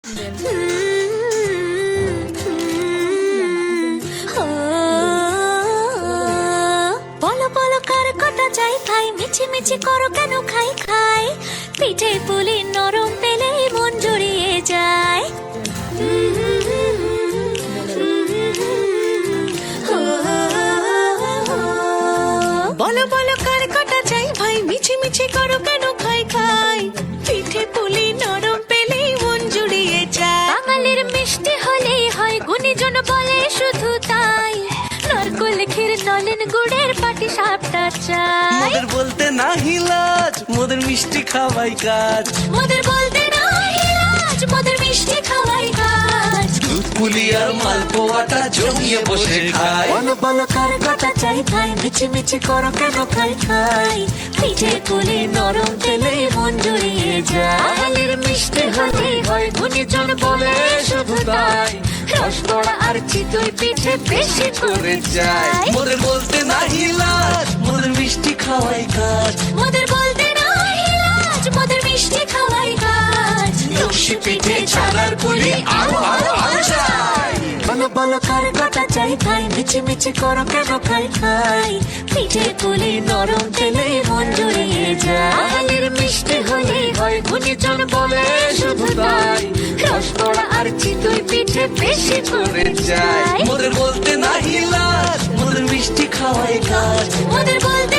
বলো বলো কার কটা চাই খাই, মিছি মিছি করো কেন খাই খাই, পিঠে পুলি নরম পেলে মন জড়িয়ে যায়। বলো বলো কার কটা চাই ভাই, মিছি মিছি করো কেন খাই খাই, পিঠে পুলি নরম পেলে মন জুড়িয়ে যায়। বাঙালির মিষ্টি হলেই হয়, গুণীজন বলে শুধু তাই, নারকোল ক্ষীর নলেন গুড়ের পাটি সাপটা চাই। মোদের বলতে না হিলাজ, মোদের মিষ্টি খাওয়াই কাজ। মোদের বলতে না হিলাজ, মোদের মিষ্টি খাওয়াই কাজ। দুধ পুলি আর মালপোয়াটা জমিয়ে বসে খায়। বলো বলো কার কটা চাই খাই, মিছি মিছি করো কেন খাই খাই, পিঠে পুলি নরম পেলে মন জুড়িয়ে যায়। বাঙালির মিষ্টি হলেই হয়, গুণীজন বলে শুধু তাই, রসবড়া আর চিতই পিঠে বেশি করে যায়। মোদের বলতে না হিলাজ, মোদের মিষ্টি খাওয়াই কাজ। মোদের বলতে না হিলাজ, মোদের মিষ্টি খাওয়াই কাজ। লস্যি পিঠে ছানার পুলি আরো আরো আরো চাই। বলো বলো কার কটা চাই খাই, মিছি মিছি করো কেন খাই খাই, পিঠে পুলি নরম পেলে মন জুড়িয়ে যায়। বাঙালির মিষ্টি হলেই হয়, গুণীজন বলে শুধু তাই, রসবড়া আর চিতই পিঠে বেশি করে যায়। মোদের বলতে না হিলাজ, মোদের মিষ্টি খাওয়াই কাজ। মোদের বলতে